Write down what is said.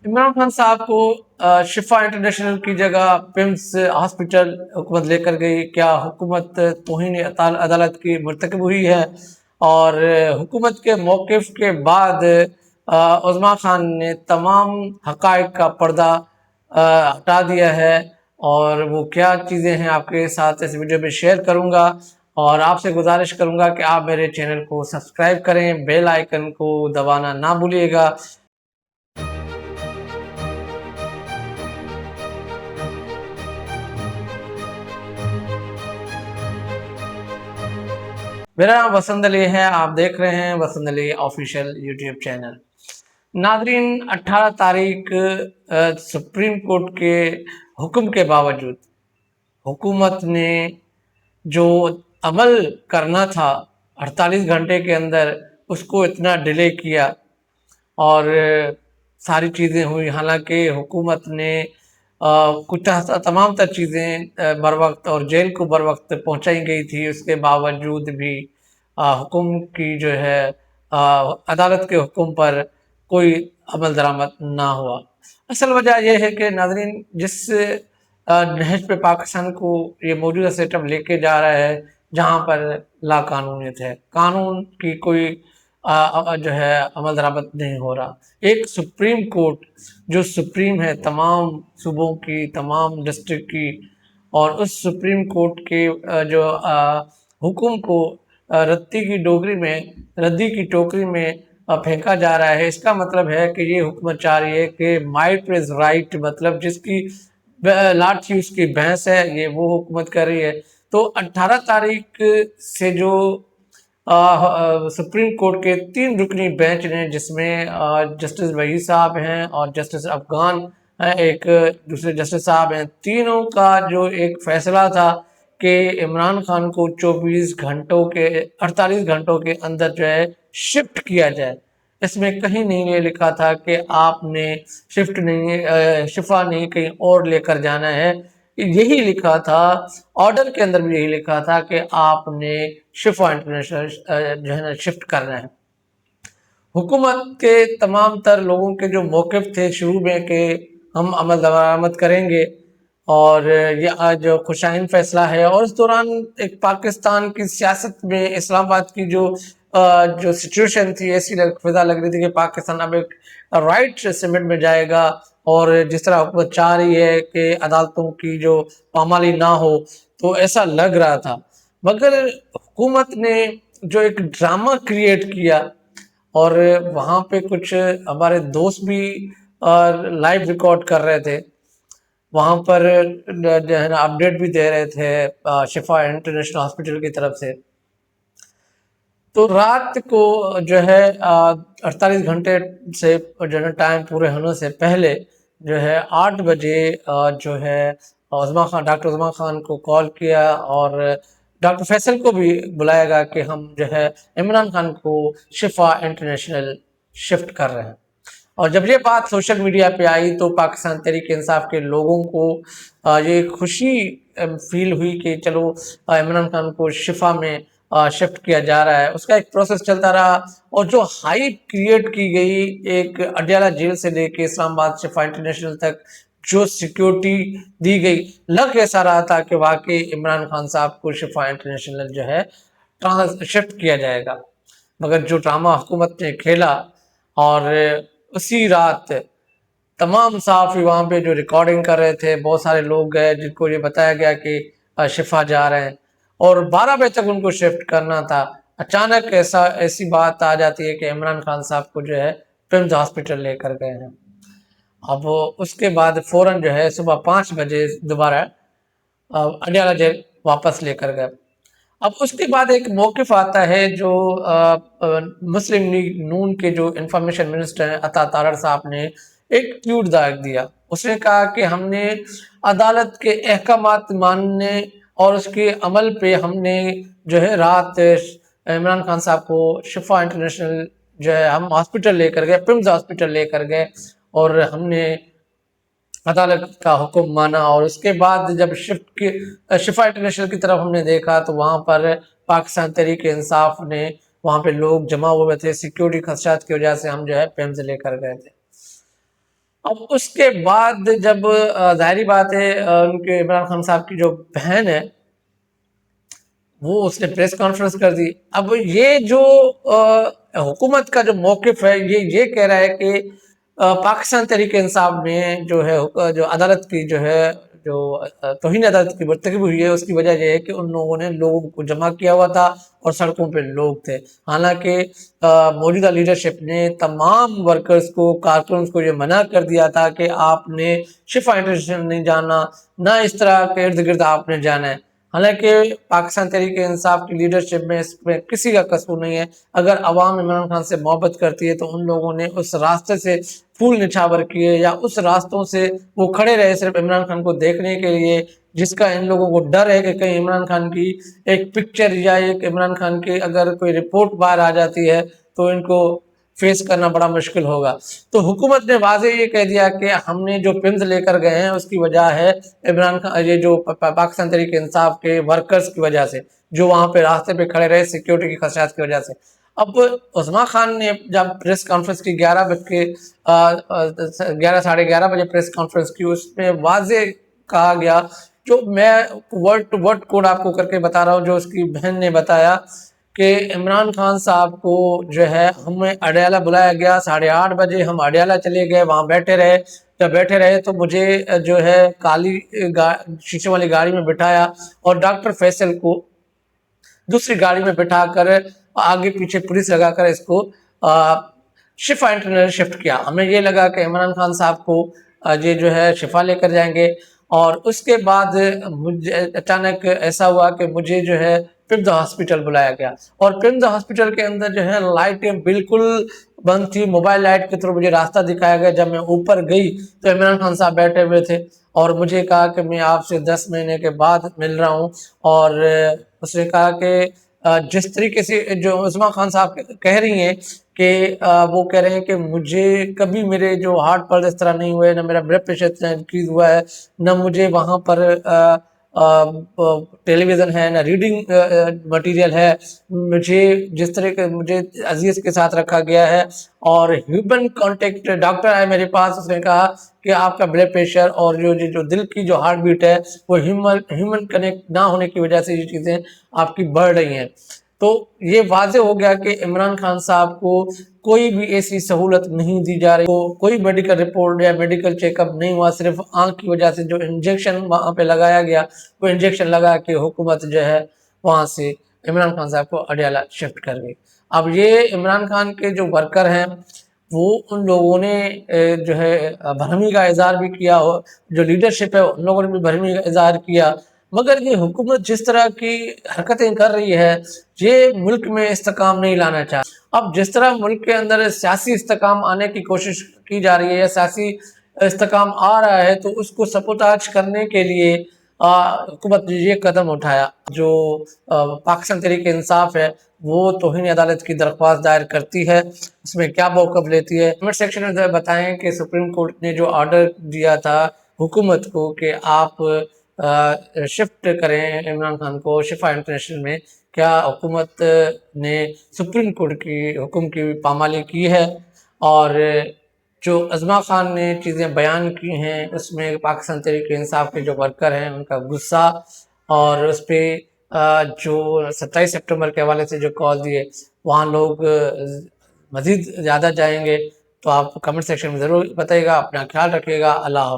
इमरान खान साहब को शिफा इंटरनेशनल की जगह पिम्स हॉस्पिटल हुकूमत लेकर गई। क्या हुकूमत तौहीन अदालत की मरतकब हुई है? और हुकूमत के मौक़िफ़ के बाद उज़मा खान ने तमाम हक़ाइक़ का पर्दा हटा दिया है। और वो क्या चीज़ें हैं आपके साथ इस वीडियो में शेयर करूँगा। और आपसे गुजारिश करूँगा कि आप मेरे चैनल को सब्सक्राइब करें, बेल आइकन को दबाना ना भूलिएगा। मेरा नाम वसंत अली है, आप देख रहे हैं वसंत अली ऑफिशियल यूट्यूब चैनल। नाज़रीन, 18 तारीख सुप्रीम कोर्ट के हुक्म के बावजूद हुकूमत ने जो अमल करना था 48 घंटे के अंदर, उसको इतना डिले किया और सारी चीज़ें हुई। हालांकि हुकूमत ने कुछ तमाम तर चीज़ें बर वक्त और जेल को बर वक्त पहुँचाई गई थी, उसके बावजूद भी हुक्म की जो है अदालत के हुक्म पर कोई अमल दरामद ना हुआ। असल वजह यह है कि नाज़रीन, जिस नहज पे पाकिस्तान को ये मौजूदा सिस्टम लेके जा रहा है, जहाँ पर लाकानूनियत है, कानून की कोई जो है अमल दरामद नहीं हो रहा। एक सुप्रीम कोर्ट जो सुप्रीम है तमाम सूबों की, तमाम डिस्ट्रिक्ट की, और उस सुप्रीम कोर्ट के जो हुक्म को रद्दी की टोकरी में फेंका जा रहा है। इसका मतलब है कि ये हुकूमत चाह रही है कि माइट इज़ राइट, मतलब जिसकी लाठी उसकी भैंस है, ये वो हुकूमत कर रही है। तो 18 तारीख से जो सुप्रीम कोर्ट के 3 रुकनी बेंच ने, जिसमें जस्टिस वहीद साहब हैं और जस्टिस अफगान हैं, एक दूसरे जस्टिस साहब हैं, तीनों का जो एक फैसला था कि इमरान खान को 48 घंटों के अंदर जो है शिफ्ट किया जाए। इसमें कहीं नहीं ये लिखा था कि आपने शिफा नहीं कहीं और लेकर जाना है। यही लिखा था, ऑर्डर के अंदर भी यही लिखा था कि आपने शिफा इंटरनेशनल जो है ना शिफ्ट करना है। हुकूमत के तमाम तर लोगों के जो मौक़िफ़ थे शुरू में कि हम अमल दरामद करेंगे, और ये आज जो खुशाइन फैसला है, और इस दौरान एक पाकिस्तान की सियासत में इस्लामाबाद की जो सिचुएशन थी, ऐसी फिजा लग रही थी कि पाकिस्तान अब एक राइट समिट में जाएगा। और जिस तरह हुकूमत चाह रही है कि अदालतों की जो पामाली ना हो, तो ऐसा लग रहा था। मगर हुकूमत ने जो एक ड्रामा क्रिएट किया, और वहाँ पे कुछ हमारे दोस्त भी लाइव रिकॉर्ड कर रहे थे, वहाँ पर जो है ना अपडेट भी दे रहे थे शिफा इंटरनेशनल हॉस्पिटल की तरफ से। तो रात को जो है 48 घंटे से जो है टाइम पूरे होने से पहले जो है 8 बजे जो है डॉक्टर उज़मा खान को कॉल किया, और डॉक्टर फैसल को भी बुलाया गया कि हम जो है इमरान खान को शिफा इंटरनेशनल शिफ्ट कर रहे हैं। और जब ये बात सोशल मीडिया पे आई, तो पाकिस्तान तहरीक इंसाफ के लोगों को ये खुशी फील हुई कि चलो इमरान खान को शिफा में शिफ्ट किया जा रहा है। उसका एक प्रोसेस चलता रहा, और जो हाइप क्रिएट की गई, एक अडयाला जेल से लेके इस्लामाबाद शिफा इंटरनेशनल तक जो सिक्योरिटी दी गई, लग ऐसा रहा था कि वाकई इमरान खान साहब को शिफा इंटरनेशनल जो है शिफ्ट किया जाएगा। मगर जो ड्रामा हुकूमत ने खेला, और उसी रात तमाम सहाफ़ी वहाँ पे जो रिकॉर्डिंग कर रहे थे, बहुत सारे लोग गए जिनको ये बताया गया कि शिफा जा रहे हैं, और 12 बजे तक उनको शिफ्ट करना था। अचानक ऐसी बात आ जाती है कि इमरान खान साहब को जो है पिम्स हॉस्पिटल लेकर गए हैं। अब उसके बाद फ़ौरन जो है सुबह 5 बजे दोबारा अडयाला जेल वापस लेकर गए। अब उसके बाद एक मौक़िफ़ आता है जो मुस्लिम लीग नून के जो इंफॉर्मेशन मिनिस्टर हैं अता तारड़ साहब ने एक ट्वीट दाग दिया। उसने कहा कि हमने अदालत के अहकामात मानने और उसके अमल पे हमने जो है रात इमरान खान साहब को शिफा इंटरनेशनल जो है हम हॉस्पिटल लेकर गए, पिम्स हॉस्पिटल लेकर गए, और हमने अदालत का हुक्म माना। और उसके बाद जब शिफा इंटरनेशनल की तरफ हमने देखा, तो वहाँ पर पाकिस्तान तहरीक इंसाफ ने, वहाँ पे लोग जमा हुए थे, सिक्योरिटी खदशात की वजह से हम जो है पिम्स लेकर गए थे। اب اس کے بعد جب ظاہری بات ہے ان کے عمران خان صاحب کی جو بہن ہے وہ اس نے پریس کانفرنس کر دی. اب یہ جو حکومت کا جو موقف ہے یہ کہہ رہا ہے کہ پاکستان تحریک انصاف میں جو ہے جو عدالت کی جو ہے جو توہین عدالت کی مرتکب ہوئی ہے اس کی وجہ یہ ہے کہ ان لوگوں نے لوگوں کو جمع کیا ہوا تھا اور سڑکوں پہ لوگ تھے. حالانکہ موجودہ لیڈرشپ نے تمام ورکرز کو کارکنز کو یہ منع کر دیا تھا کہ آپ نے شفا انٹرنیشنل نہیں جانا، نہ اس طرح کے ارد گرد آپ نے جانا ہے. حالانکہ پاکستان تحریک انصاف کی لیڈرشپ میں اس میں کسی کا قصور نہیں ہے. اگر عوام عمران خان سے محبت کرتی ہے تو ان لوگوں نے اس راستے سے پھول نچھاور کیے یا اس راستوں سے وہ کھڑے رہے صرف عمران خان کو دیکھنے کے لیے، جس کا ان لوگوں کو ڈر ہے کہ کہیں عمران خان کی ایک پکچر یا ایک عمران خان کی اگر کوئی رپورٹ باہر آ جاتی ہے تو ان کو فیس کرنا بڑا مشکل ہوگا. تو حکومت نے واضح یہ کہہ دیا کہ ہم نے جو پنز لے کر گئے ہیں اس کی وجہ ہے عمران خان، یہ جو پاکستان تحریک انصاف کے ورکرز کی وجہ سے جو وہاں پہ راستے پہ کھڑے رہے سیکیورٹی کی خدشات کی وجہ سے. اب عظمیٰ خان نے جب پریس کانفرنس کی 11:30 بجے پریس کانفرنس کی، اس میں واضح کہا گیا، جو میں ورڈ ٹو ورڈ کوڈ آپ کو کر کے بتا رہا ہوں، جو اس کی بہن نے بتایا کہ عمران خان صاحب کو جو ہے ہمیں اڈیالہ بلایا گیا 8:30 بجے، ہم اڈیالہ چلے گئے، وہاں بیٹھے رہے. جب بیٹھے رہے تو مجھے جو ہے کالی شیشے والی گاڑی میں بٹھایا اور ڈاکٹر فیصل کو دوسری گاڑی میں بٹھا کر آگے پیچھے پولیس لگا کر اس کو شفا انٹرنیشنل شفٹ کیا. ہمیں یہ لگا کہ عمران خان صاحب کو یہ جو ہے شفا لے کر جائیں گے. اور اس کے بعد مجھے اچانک ایسا ہوا کہ مجھے جو ہے پمز ہاسپٹل بلایا گیا، اور پمز ہاسپٹل کے اندر جو ہے لائٹیں بالکل بند تھی. موبائل لائٹ کے تھرو مجھے راستہ دکھایا گیا. جب میں اوپر گئی تو عمران خان صاحب بیٹھے ہوئے تھے اور مجھے کہا کہ میں آپ سے 10 مہینے کے بعد مل رہا ہوں. اور اس نے کہا کہ جس طریقے سے جو عظمیٰ خان صاحب کہہ رہی ہیں کہ وہ کہہ رہے ہیں کہ مجھے کبھی میرے جو ہارٹ پر اس طرح نہیں ہوئے، نہ میرا بلڈ پریشر اتنا انکریز ہوا ہے، نہ مجھے وہاں پر ٹیلی ویژن ہے، نہ ریڈنگ مٹیریل ہے. مجھے جس طرح کے مجھے عزیز کے ساتھ رکھا گیا ہے اور ہیومن کانٹیکٹ ڈاکٹر آئے میرے پاس. اس نے کہا کہ آپ کا بلڈ پریشر اور جو دل کی جو ہارٹ بیٹ ہے وہ ہیومن کنیکٹ نہ ہونے کی وجہ سے یہ چیزیں آپ کی بڑھ رہی ہیں. تو یہ واضح ہو گیا کہ عمران خان صاحب کو کوئی بھی ایسی سہولت نہیں دی جا رہی، کوئی میڈیکل رپورٹ یا میڈیکل چیک اپ نہیں ہوا. صرف آنکھ کی وجہ سے جو انجیکشن وہاں پہ لگایا گیا وہ انجیکشن لگا کے حکومت جو ہے وہاں سے عمران خان صاحب کو اڈیالہ شفٹ کر گئی. اب یہ عمران خان کے جو ورکر ہیں وہ ان لوگوں نے جو ہے برہمی کا اظہار بھی کیا، جو لیڈرشپ ہے ان لوگوں نے بھی برہمی کا اظہار کیا. مگر یہ حکومت جس طرح کی حرکتیں کر رہی ہے یہ ملک میں استحکام نہیں لانا چاہتی. اب جس طرح ملک کے اندر سیاسی استحکام آنے کی کوشش کی جا رہی ہے یا سیاسی استحکام آ رہا ہے تو اس کو سبوتاژ کرنے کے لیے حکومت نے یہ قدم اٹھایا. جو پاکستان تحریک انصاف ہے وہ توہین عدالت کی درخواست دائر کرتی ہے، اس میں کیا موقف لیتی ہے. کمنٹ سیکشن میں بتائیں کہ سپریم کورٹ نے جو آرڈر دیا تھا حکومت کو کہ آپ شفٹ کریں عمران خان کو شفا انٹرنیشنل میں، کیا حکومت نے سپریم کورٹ کی حکم کی پامالی کی ہے؟ اور جو عظمیٰ خان نے چیزیں بیان کی ہیں اس میں پاکستان تحریک انصاف کے جو ورکر ہیں ان کا غصہ، اور اس پہ جو 27 سپٹمبر کے حوالے سے جو کال دیے وہاں لوگ مزید زیادہ جائیں گے. تو آپ کمنٹ سیکشن میں ضرور بتائیے گا. اپنا خیال رکھیے گا. اللہ حافظ.